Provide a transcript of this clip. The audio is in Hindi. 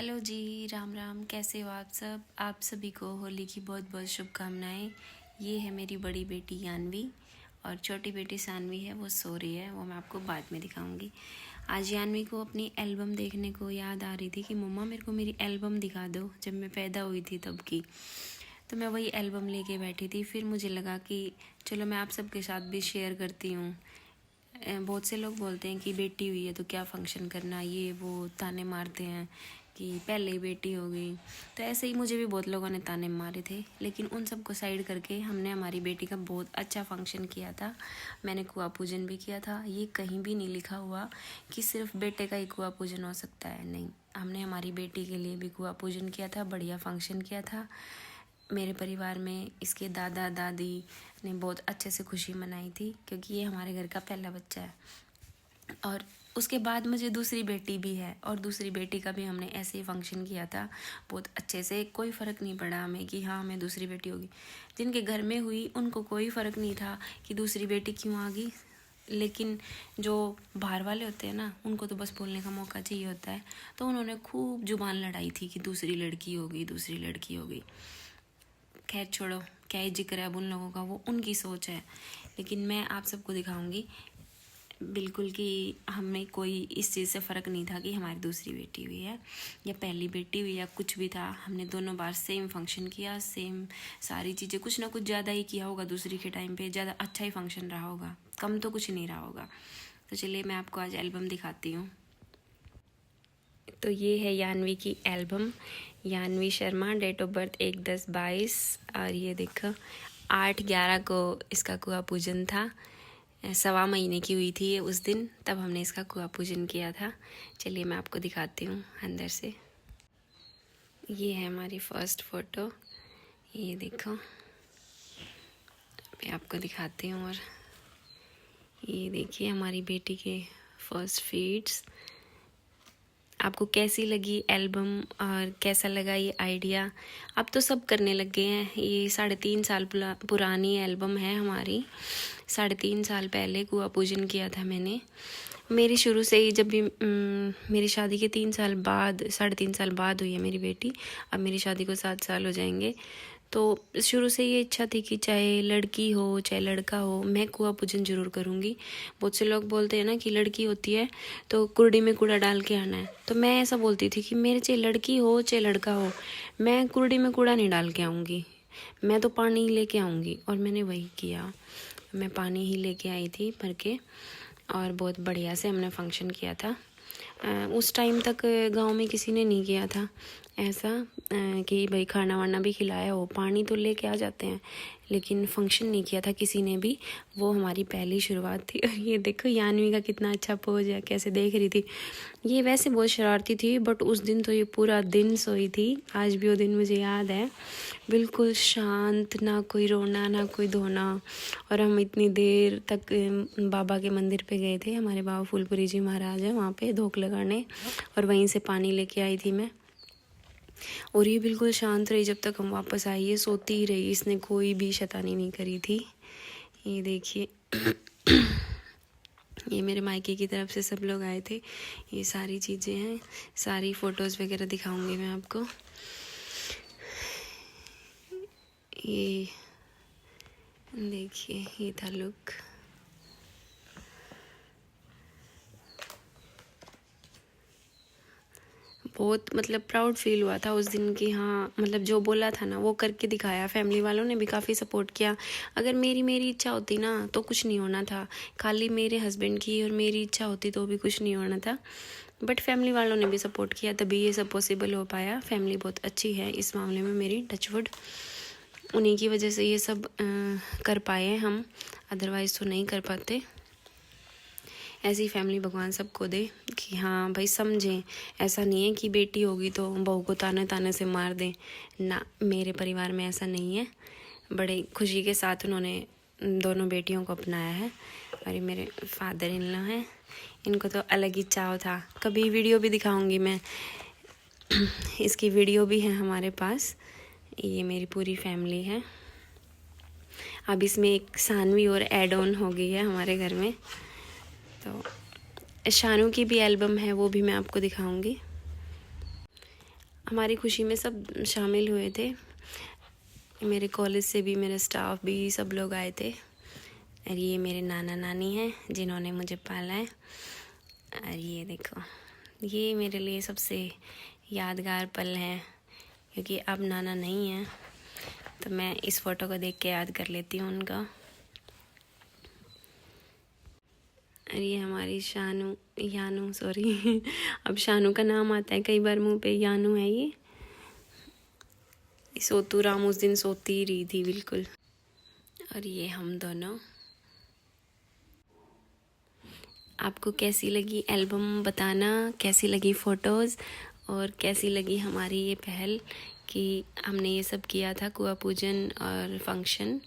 हेलो जी, राम राम। कैसे हो आप सब? आप सभी को होली की बहुत बहुत शुभकामनाएं। ये है मेरी बड़ी बेटी यान्वी और छोटी बेटी सानवी है, वो सो रही है। वो मैं आपको बाद में दिखाऊंगी। आज यान्वी को अपनी एल्बम देखने को याद आ रही थी कि मम्मा मेरे को मेरी एल्बम दिखा दो, जब मैं पैदा हुई थी तब की। तो मैं वही एल्बम लेके बैठी थी। फिर मुझे लगा कि चलो मैं आप सबके साथ भी शेयर करती हूँ। बहुत से लोग बोलते हैं कि बेटी हुई है तो क्या फंक्शन करना, ये वो ताने मारते हैं कि पहले ही बेटी हो गई। तो ऐसे ही मुझे भी बहुत लोगों ने ताने मारे थे, लेकिन उन सब को साइड करके हमने हमारी बेटी का बहुत अच्छा फंक्शन किया था। मैंने कुआं पूजन भी किया था। ये कहीं भी नहीं लिखा हुआ कि सिर्फ बेटे का ही कुआं पूजन हो सकता है, नहीं। हमने हमारी बेटी के लिए भी कुआं पूजन किया था, बढ़िया फंक्शन किया था। मेरे परिवार में इसके दादा दादी ने बहुत अच्छे से खुशी मनाई थी, क्योंकि ये हमारे घर का पहला बच्चा है। और उसके बाद मुझे दूसरी बेटी भी है, और दूसरी बेटी का भी हमने ऐसे ही फंक्शन किया था बहुत अच्छे से। कोई फ़र्क नहीं पड़ा हमें कि हाँ हमें दूसरी बेटी होगी। जिनके घर में हुई उनको कोई फ़र्क नहीं था कि दूसरी बेटी क्यों आ गई, लेकिन जो बाहर वाले होते हैं ना, उनको तो बस बोलने का मौका चाहिए होता है। तो उन्होंने खूब जुबान लड़ाई थी कि दूसरी लड़की होगी, दूसरी लड़की होगी। खैर छोड़ो, क्या ही जिक्र है अब उन लोगों का, वो उनकी सोच है। लेकिन मैं आप सबको दिखाऊंगी बिल्कुल कि हमें कोई इस चीज़ से फ़र्क नहीं था कि हमारी दूसरी बेटी हुई है या पहली बेटी हुई या कुछ भी था। हमने दोनों बार सेम फंक्शन किया, सेम सारी चीज़ें। कुछ ना कुछ ज़्यादा ही किया होगा दूसरी के टाइम पे, ज़्यादा अच्छा ही फंक्शन रहा होगा, कम तो कुछ नहीं रहा होगा। तो चलिए मैं आपको आज एल्बम दिखाती हूँ। तो ये है यान्वी की album. Yanvi Sharma, date of birth 1/10/22। और ये देखो 8/11 को इसका कुआं पूजन था। 1.25 महीने की हुई थी ये उस दिन, तब हमने इसका कुआं पूजन किया था। चलिए मैं आपको दिखाती हूँ अंदर से। ये है हमारी फर्स्ट फ़ोटो, ये देखो। मैं आपको दिखाती हूँ। और ये देखिए हमारी बेटी के फर्स्ट फीड्स। आपको कैसी लगी एल्बम और कैसा लगा ये आइडिया? अब तो सब करने लग गए हैं। ये 3.5 साल पुरानी एल्बम है हमारी। 3.5 साल पहले कुआं पूजन किया था मैंने। मेरी शुरू से ही, जब भी मेरी शादी के 3 साल बाद, 3.5 साल बाद हुई है मेरी बेटी। अब मेरी शादी को 7 साल हो जाएंगे। तो शुरू से ये इच्छा थी कि चाहे लड़की हो चाहे लड़का हो, मैं कुआं पूजन जरूर करूँगी। बहुत से लोग बोलते हैं ना कि लड़की होती है तो कुर्डी में कूड़ा डाल के आना है। तो मैं ऐसा बोलती थी कि मेरे चाहे लड़की हो चाहे लड़का हो, मैं कुर्डी में कूड़ा नहीं डाल के आऊँगी, मैं तो पानी ही लेके आऊँगी। और मैंने वही किया, मैं पानी ही लेके आई थी भर के। और बहुत बढ़िया से हमने फंक्शन किया था। उस टाइम तक गांव में किसी ने नहीं किया था ऐसा कि भाई खाना वाना भी खिलाया हो। पानी तो लेके आ जाते हैं, लेकिन फंक्शन नहीं किया था किसी ने भी। वो हमारी पहली शुरुआत थी। और ये देखो यान्वी का कितना अच्छा पोज है, कैसे देख रही थी। ये वैसे बहुत शरारती थी, बट उस दिन तो ये पूरा दिन सोई थी। आज भी वो दिन मुझे याद है, बिल्कुल शांत, ना कोई रोना ना कोई धोना। और हम इतनी देर तक बाबा के मंदिर पे गए थे, हमारे बाबा फूलपुरी जी महाराज है, वहाँ पे धोख लगाने, और वहीं से पानी लेके आई थी मैं। और ये बिल्कुल शांत रही जब तक हम वापस आई। ये सोती ही रही, इसने कोई भी शैतानी नहीं करी थी। ये देखिए ये मेरे मायके की तरफ से सब लोग आए थे। ये सारी चीज़ें हैं, सारी फ़ोटोज़ वगैरह दिखाऊंगी मैं आपको। ये देखिए, ये था लुक। बहुत मतलब प्राउड फील हुआ था उस दिन कि हाँ, मतलब जो बोला था ना वो करके दिखाया। फैमिली वालों ने भी काफ़ी सपोर्ट किया। अगर मेरी इच्छा होती ना तो कुछ नहीं होना था। खाली मेरे हस्बैंड की और मेरी इच्छा होती तो भी कुछ नहीं होना था। बट फैमिली वालों ने भी सपोर्ट किया, तभी ये सब पॉसिबल हो पाया। फैमिली बहुत अच्छी है इस मामले में मेरी, टचवुड। उन्हीं की वजह से ये सब कर पाए हैं हम, अदरवाइज़ तो नहीं कर पाते। ऐसी फैमिली भगवान सबको दे कि हाँ भाई समझें। ऐसा नहीं है कि बेटी होगी तो बहू को ताने ताने से मार दें ना, मेरे परिवार में ऐसा नहीं है। बड़े खुशी के साथ उन्होंने दोनों बेटियों को अपनाया है। और ये मेरे फादर इन लॉ हैं, इनको तो अलग ही चाव था। कभी वीडियो भी दिखाऊंगी मैं, इसकी वीडियो भी है हमारे पास। ये मेरी पूरी फैमिली है। अब इसमें एक सानवी और ऐड ऑन हो गई है हमारे घर में। तो शानू की भी एल्बम है, वो भी मैं आपको दिखाऊंगी। हमारी खुशी में सब शामिल हुए थे। मेरे कॉलेज से भी, मेरे स्टाफ भी, सब लोग आए थे। और ये मेरे नाना नानी हैं जिन्होंने मुझे पाला है। और ये देखो, ये मेरे लिए सबसे यादगार पल हैं, क्योंकि अब नाना नहीं है, तो मैं इस फ़ोटो को देख के याद कर लेती हूँ उनका। और ये हमारी यानू सॉरी अब शानू का नाम आता है कई बार मुंह पे, यानू है ये। सोतू राम उस दिन सोती ही रही थी बिल्कुल। और ये हम दोनों। आपको कैसी लगी एल्बम बताना, कैसी लगी फ़ोटोज़, और कैसी लगी हमारी ये पहल कि हमने ये सब किया था, कुआं पूजन और फंक्शन।